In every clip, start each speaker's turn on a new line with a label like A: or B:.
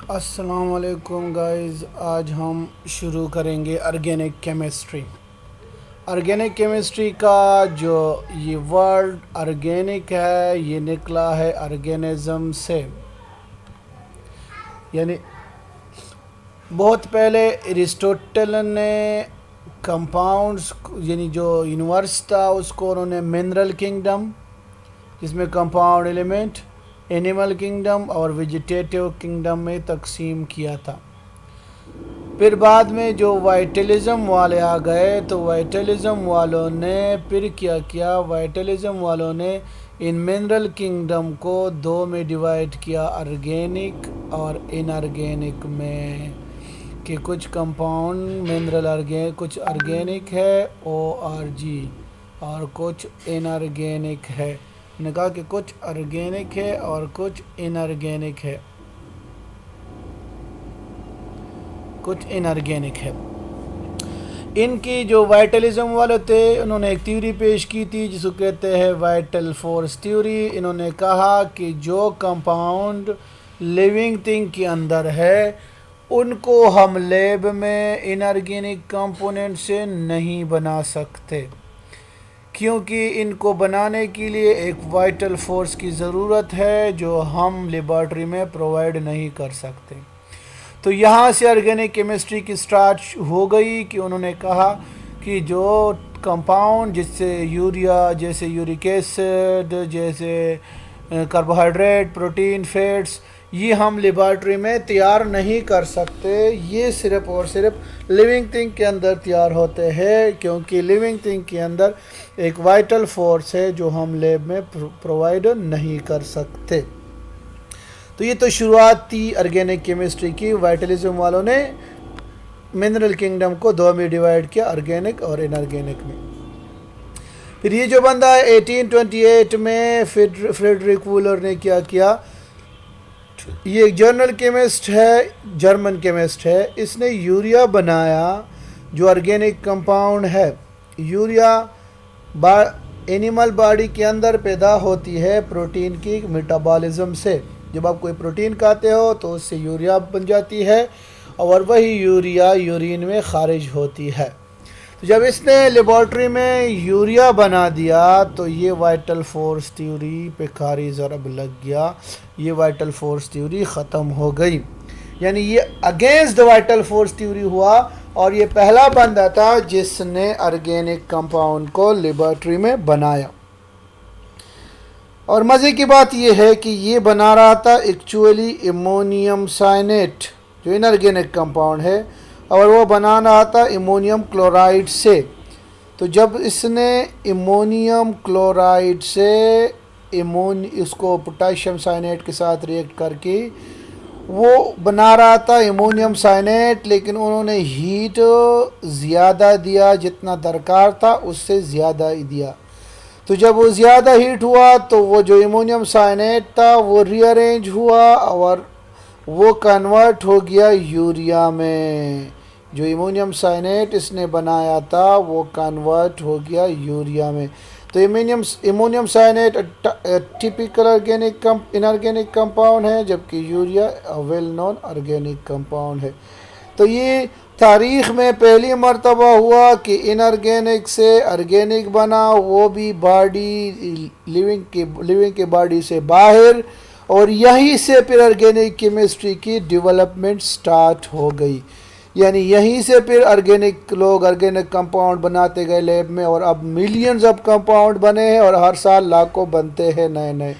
A: अस्सलाम वालेकुम गाइस। आज हम शुरू करेंगे ऑर्गेनिक केमिस्ट्री। ऑर्गेनिक केमिस्ट्री का जो ये वर्ड ऑर्गेनिक है ये निकला है ऑर्गेनिज्म से। यानी बहुत पहले एरिस्टोटल ने कंपाउंड्स यानी जो यूनिवर्स था उसको उन्होंने मिनरल किंगडम, जिसमें कंपाउंड एलिमेंट, एनिमल किंगडम और वेजिटेटिव किंगडम में तकसीम किया था। फिर बाद में जो वाइटलिज़म वाले आ गए तो वाइटलिज़म वालों ने फिर क्या किया, वाइटलिज़म वालों ने इन मिनरल किंगडम को दो में डिवाइड किया, ऑर्गेनिक और इनऑर्गेनिक में, कि कुछ कंपाउंड मिनरल कुछ ऑर्गेनिक है ORG और कुछ इनऑर्गेनिक है। उन्होंने कहा कि कुछ ऑर्गेनिक है और कुछ इनऑर्गेनिक है, कुछ इनऑर्गेनिक है। इनकी जो वाइटलिज़म वाले थे उन्होंने एक थ्योरी पेश की थी जिसको कहते हैं वाइटल फोर्स थ्योरी। इन्होंने कहा कि जो कंपाउंड लिविंग थिंग के अंदर है उनको हम लैब में इनऑर्गेनिक कंपोनेंट से नहीं बना सकते, क्योंकि इनको बनाने के लिए एक वाइटल फोर्स की ज़रूरत है जो हम लेबॉर्ट्री में प्रोवाइड नहीं कर सकते। तो यहाँ से ऑर्गेनिक केमिस्ट्री की स्टार्ट हो गई कि उन्होंने कहा कि जो कंपाउंड जिससे यूरिया, जैसे यूरिक एसिड, जैसे कार्बोहाइड्रेट, प्रोटीन, फैट्स, ये हम लेबॉर्ट्री में तैयार नहीं कर सकते, ये सिर्फ़ और सिर्फ लिविंग थिंग के अंदर तैयार होते हैं, क्योंकि लिविंग थिंग के अंदर एक वाइटल फोर्स है जो हम लैब में प्रोवाइड नहीं कर सकते। तो ये तो शुरुआत थी ऑर्गेनिक केमिस्ट्री की। वाइटलिज़म वालों ने मिनरल किंगडम को दो में डिवाइड किया, ऑर्गेनिक और इनऑर्गेनिक में। फिर ये जो बंदा है 1828 में फ्रेडरिक वूलर ने क्या किया, ये एक जर्नल केमिस्ट है, जर्मन केमिस्ट है। इसने यूरिया बनाया जो ऑर्गेनिक कंपाउंड है। यूरिया एनिमल बॉडी के अंदर पैदा होती है प्रोटीन की मेटाबॉलिज्म से। जब आप कोई प्रोटीन खाते हो तो उससे यूरिया बन जाती है और वही यूरिया यूरिन में खारिज होती है। तो जब इसने लेबॉर्ट्री में यूरिया बना दिया तो ये वाइटल फोर्स थ्योरी पे कारी ज़रब लग गया, ये वाइटल फोर्स थ्योरी ख़त्म हो गई। यानी ये against the vital force theory हुआ और ये पहला बंदा था जिसने ऑर्गेनिक कंपाउंड को लेबॉर्ट्री में बनाया। और मज़े की बात यह है कि ये बना रहा था एक्चुअली अमोनियम साइनेट जो इनऑर्गेनिक कंपाउंड है, और वो बना रहा था अमोनियम क्लोराइड से। तो जब इसने अमोनियम क्लोराइड से इसको पोटेशियम साइनेट के साथ रिएक्ट करके वो बना रहा था अमोनियम साइनेट, लेकिन उन्होंने हीट ज़्यादा दिया, जितना दरकार था उससे ज़्यादा ही दिया। तो जब वो ज़्यादा हीट हुआ तो वो जो अमोनियम साइनेट था वो रीअरेंज हुआ और वो कन्वर्ट हो गया यूरिया में। जो अमोनियम साइनेट इसने बनाया था वो कन्वर्ट हो गया यूरिया में। तो ammonium cyanate typical inorganic compound है, जबकि urea well known organic compound है। तो ये तारीख़ में पहली मर्तबा हुआ कि इनऑर्गेनिक से ऑर्गेनिक बना, वो भी बॉडी लिविंग के बॉडी से बाहर, और यहीं से फिर ऑर्गेनिक केमिस्ट्री की डेवलपमेंट स्टार्ट हो गई। यानी यहीं से फिर लोग ऑर्गेनिक कंपाउंड बनाते गए लैब में, और अब मिलियंस ऑफ कंपाउंड बने हैं और हर साल लाखों बनते हैं नए नए।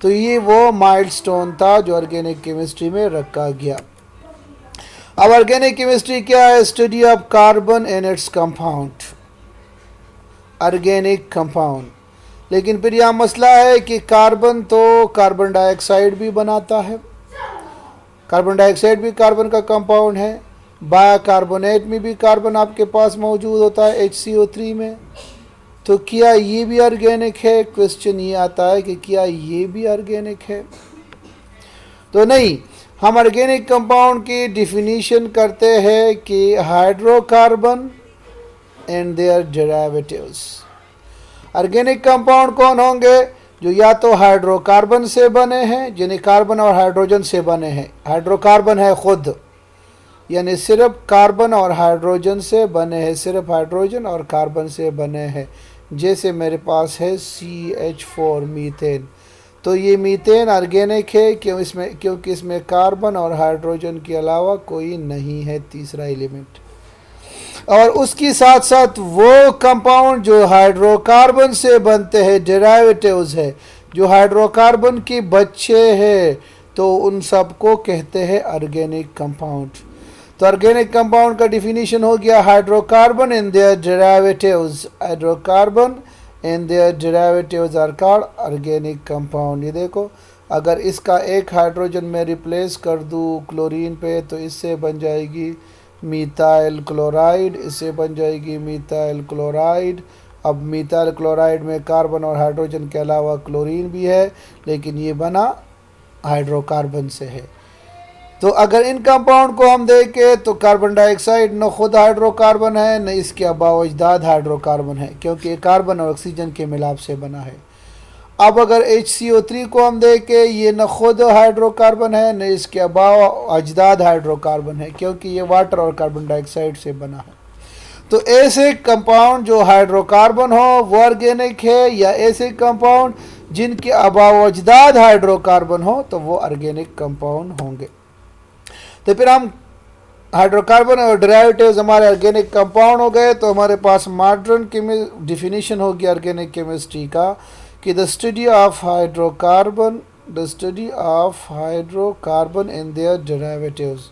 A: तो ये वो माइलस्टोन था जो ऑर्गेनिक केमिस्ट्री में रखा गया। अब ऑर्गेनिक केमिस्ट्री क्या है? Study of carbon and its compound, organic compound. लेकिन फिर यह मसला है कि कार्बन तो कार्बन डाइऑक्साइड भी बनाता है, कार्बन डाइऑक्साइड भी कार्बन का कंपाउंड है, बाइकार्बोनेट में भी कार्बन आपके पास मौजूद होता है HCO3 में। तो क्या ये भी ऑर्गेनिक है? क्वेश्चन ये आता है कि क्या ये भी ऑर्गेनिक है? तो नहीं, हम ऑर्गेनिक कंपाउंड की डिफिनीशन करते हैं कि hydrocarbon and their derivatives. Organic compound कौन होंगे? जो या तो हाइड्रोकार्बन से बने हैं, यानी कार्बन और हाइड्रोजन से बने हैं। हाइड्रोकार्बन है खुद, यानी सिर्फ कार्बन और हाइड्रोजन से बने हैं, सिर्फ हाइड्रोजन और कार्बन से बने हैं। जैसे मेरे पास है CH4 मीथेन, तो ये मीथेन ऑर्गेनिक है क्योंकि इसमें कार्बन और हाइड्रोजन के अलावा कोई नहीं है तीसरा एलिमेंट। और उसके साथ साथ वो कंपाउंड जो हाइड्रोकार्बन से बनते हैं, डेरिवेटिव्स है, जो हाइड्रोकार्बन के बच्चे हैं, तो उन सबको कहते हैं ऑर्गेनिक कंपाउंड। तो ऑर्गेनिक कंपाउंड का डिफिनीशन हो गया hydrocarbon and their derivatives, hydrocarbon and their derivatives are called organic compound. ये देखो, अगर इसका एक हाइड्रोजन में रिप्लेस कर दूँ क्लोरीन पे, तो इससे बन जाएगी मीथाइल क्लोराइड, इससे बन जाएगी मीथाइल क्लोराइड। अब मीथाइल क्लोराइड में कार्बन और हाइड्रोजन के अलावा क्लोरीन भी है, लेकिन ये बना हाइड्रोकार्बन से है। तो अगर इन कंपाउंड को हम देखें तो कार्बन डाइऑक्साइड न खुद हाइड्रोकार्बन है, न इसके अबाव अजदाद हाइड्रोकार्बन है, क्योंकि कार्बन और ऑक्सीजन के मिलाप से बना है। अब अगर HCO3 को हम देखें, ये न खुद हाइड्रोकार्बन है, न इसके अबाव अजदाद हाइड्रोकार्बन है, क्योंकि ये वाटर और कार्बन डाइऑक्साइड से बना है। तो ऐसे कंपाउंड जो हाइड्रोकार्बन हो वो ऑर्गेनिक है, या ऐसे कंपाउंड जिनके अबाव अजदाद हाइड्रोकार्बन हो तो वो ऑर्गेनिक कंपाउंड होंगे। तो फिर हम हाइड्रोकार्बन और डेरिवेटिव्स हमारे ऑर्गेनिक कंपाउंड हो गए। तो हमारे पास मॉडर्न डिफिनीशन हो गया ऑर्गेनिक केमिस्ट्री का कि the study of hydrocarbon and their derivatives,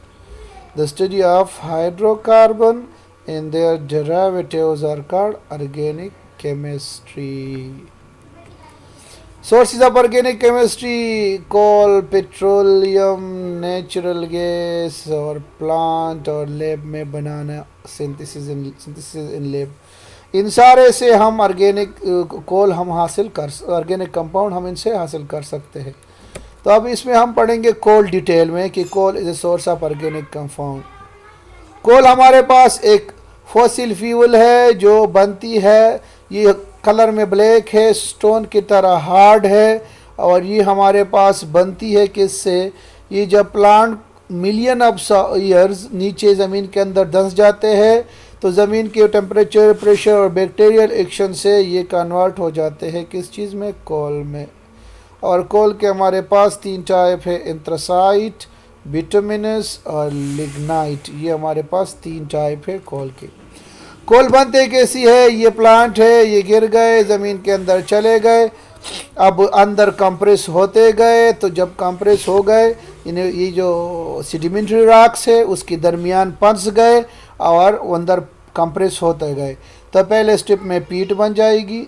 A: the study of hydrocarbon and their derivatives are called organic chemistry. Sources of organic chemistry: coal, petroleum, natural gas और plant और lab में बनाना, synthesis in lab. इन सारे से हम organic कोल हम हासिल कर, ऑर्गेनिक कंपाउंड हम इनसे हासिल कर सकते हैं। तो अब इसमें हम पढ़ेंगे कोल डिटेल में कि coal is a source of organic compound. Coal हमारे पास एक फॉसिल फ्यूल है जो बनती है, ये कलर में ब्लैक है, स्टोन की तरह हार्ड है, और ये हमारे पास बनती है किससे? ये जब प्लांट मिलियन ऑफ ईयर्स नीचे ज़मीन के अंदर धंस जाते हैं तो ज़मीन के टेम्परेचर, प्रेशर और बैक्टीरियल एक्शन से ये कन्वर्ट हो जाते हैं किस चीज़ में? कोल में। और कोल के हमारे पास 3 टाइप है, एंथ्रासाइट, बिटुमिनस और लिग्नाइट। ये हमारे पास 3 टाइप है कोल के। कोल बनते कैसी है? ये प्लांट है, ये गिर गए, ज़मीन के अंदर चले गए, अब अंदर कंप्रेस होते गए। तो जब कंप्रेस हो गए, इन्हें ये जो सेडिमेंट्री रॉक्स है उसके दरमियान फंस गए और अंदर कंप्रेस होते गए। तो पहले स्टेप में पीट बन जाएगी,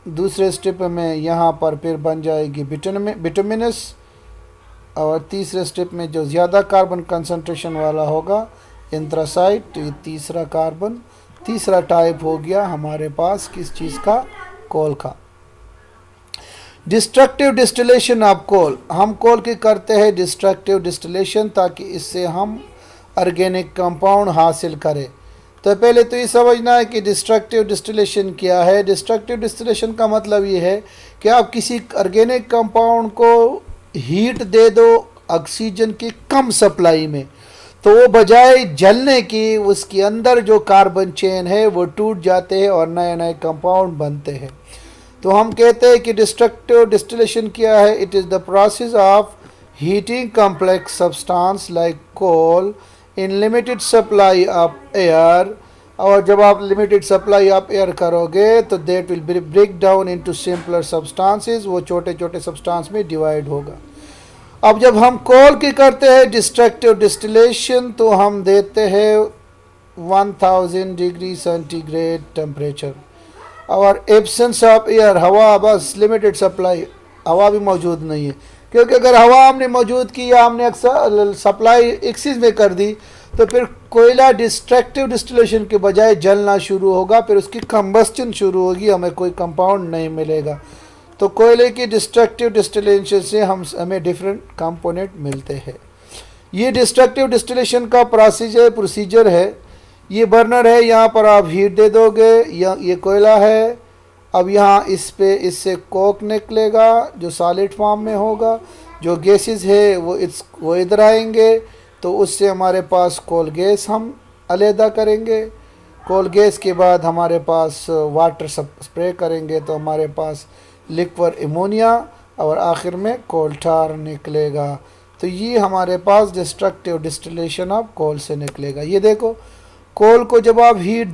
A: दूसरे स्टेप में यहाँ पर फिर बन जाएगी बिटुमिनस, और तीसरे स्टेप में जो ज़्यादा कार्बन कंसंट्रेशन वाला होगा एंथ्रासाइट। तो ये तीसरा टाइप हो गया हमारे पास किस चीज़ का? कोल का। डिस्ट्रक्टिव डिस्टिलेशन ऑफ कोल, हम कोल की करते हैं डिस्ट्रक्टिव डिस्टिलेशन ताकि इससे हम ऑर्गेनिक कंपाउंड हासिल करें। तो पहले तो ये समझना है कि डिस्ट्रक्टिव डिस्टिलेशन क्या है। डिस्ट्रक्टिव डिस्टिलेशन का मतलब ये है कि आप किसी ऑर्गेनिक कंपाउंड को हीट दे दो ऑक्सीजन की कम सप्लाई में, तो वो बजाय जलने की उसके अंदर जो कार्बन चेन है वो टूट जाते हैं और नए नए कंपाउंड बनते हैं। तो हम कहते हैं कि डिस्ट्रक्टिव डिस्टिलेशन क्या है? It is the process of heating complex substance like coal in limited supply of air. और जब आप लिमिटेड सप्लाई ऑफ एयर करोगे तो that will break down into simpler substances, वो छोटे छोटे सब्सटेंस में डिवाइड होगा। अब जब हम कोल की करते हैं डिस्ट्रक्टिव डिस्टिलेशन तो हम देते हैं 1000 डिग्री सेंटीग्रेड टेम्परेचर और एब्सेंस ऑफ एयर, हवा बस लिमिटेड सप्लाई, हवा भी मौजूद नहीं है। क्योंकि अगर हवा हमने मौजूद की या हमने अक्सर सप्लाई एक्सिस में कर दी तो फिर कोयला डिस्ट्रक्टिव डिस्टिलेशन के बजाय जलना शुरू होगा, फिर उसकी कंबस्टन शुरू होगी, हमें कोई कंपाउंड नहीं मिलेगा। तो कोयले की डिस्ट्रक्टिव डिस्टिलेशन से हमें डिफरेंट कंपोनेंट मिलते हैं। ये डिस्ट्रक्टिव डिस्टिलेशन का प्रोसीजर है। ये बर्नर है, यहाँ पर आप हीट दे दोगे, या ये कोयला है, अब यहाँ इससे कोक निकलेगा जो सॉलिड फॉर्म में होगा, जो गैसेस है वो इधर आएंगे, तो उससे हमारे पास कोल गैस हम अलहदा करेंगे। कोल गैस के बाद हमारे पास वाटर स्प्रे करेंगे तो हमारे पास लिक्विड अमोनिया और आखिर में कोल टार निकलेगा। तो ये हमारे पास डिस्ट्रक्टिव डिस्टिलेशन ऑफ कोल से निकलेगा। ये देखो, कोल को जब आप हीट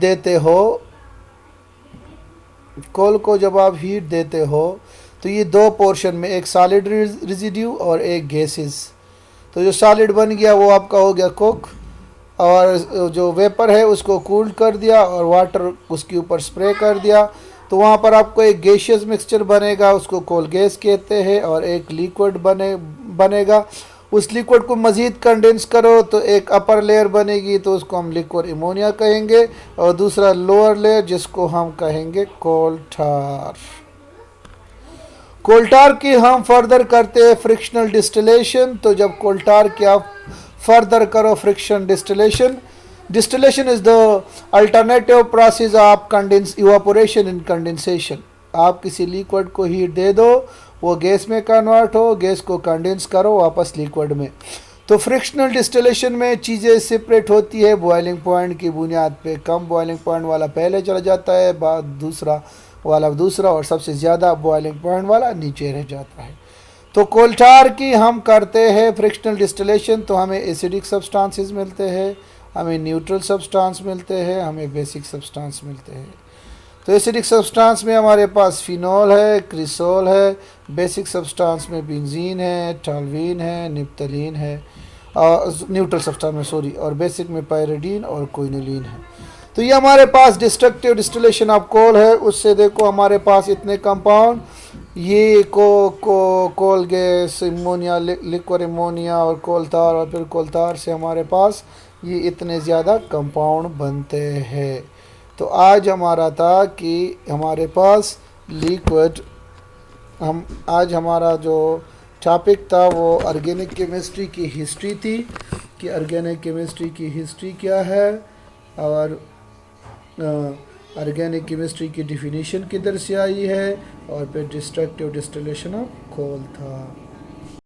A: देते हो तो ये दो पोर्शन में, एक सॉलिड रेजिड्यू और एक गैसेस। तो जो सॉलिड बन गया वो आपका हो गया कोक, और जो वेपर है उसको कूल कर दिया और वाटर उसके ऊपर स्प्रे कर दिया, तो वहाँ पर आपको एक गैशियस मिक्सचर बनेगा, उसको कोल गैस कहते हैं, और एक लिक्विड बनेगा। उस लिक्विड को मज़ीद कंडेंस करो तो एक अपर लेयर बनेगी, तो उसको हम लिक्विड अमोनिया कहेंगे, और दूसरा लोअर लेयर जिसको हम कहेंगे कोल टार। कोल टार की हम फर्दर करते हैं फ्रिक्शनल डिस्टिलेशन। तो जब कोल टार की आप फर्दर करो friction distillation is the alternative process of evaporation in condensation. आप किसी लिक्विड को हीट दे दो, वो गैस में कन्वर्ट हो, गैस को कंडेंस करो वापस लिक्विड में। तो फ्रिक्शनल डिस्टिलेशन में चीज़ें सेपरेट होती है बॉइलिंग पॉइंट की बुनियाद पे। कम बॉइलिंग पॉइंट वाला पहले चला जाता है, बाद दूसरा, और सबसे ज़्यादा बॉइलिंग पॉइंट वाला नीचे रह जाता है। तो कोल टार की हम करते हैं फ्रिक्शनल डिस्टिलेशन, तो हमें एसिडिक सब्सटेंसेस मिलते हैं, हमें न्यूट्रल सब्सटेंस मिलते हैं, हमें बेसिक सब्सटेंस मिलते हैं। तो एसिडिक सब्सटेंस में हमारे पास फिनॉल है, क्रिसोल है, बेसिक सब्सटेंस में बेंजीन है, टॉल्यूइन है, निप्तलीन है, न्यूट्रल सब्सटेंस में और बेसिक में पायरिडीन और क्विनोलिन है। तो ये हमारे पास डिस्ट्रक्टिव डिस्टिलेशन ऑफ कोल है। उससे देखो हमारे पास इतने कंपाउंड, ये coal gas, ammonia, liquid ammonia और कोल तार, और फिर कोल तार से हमारे पास ये इतने ज़्यादा कंपाउंड बनते हैं। तो आज हमारा था कि हमारे पास लिक्विड, आज हमारा जो टॉपिक था वो ऑर्गेनिक केमिस्ट्री की हिस्ट्री थी, कि ऑर्गेनिक केमिस्ट्री की हिस्ट्री क्या है, और ऑर्गेनिक केमिस्ट्री की डिफिनीशन किधर से आई है, और फिर डिस्ट्रक्टिव डिस्टिलेशन ऑफ कोल था।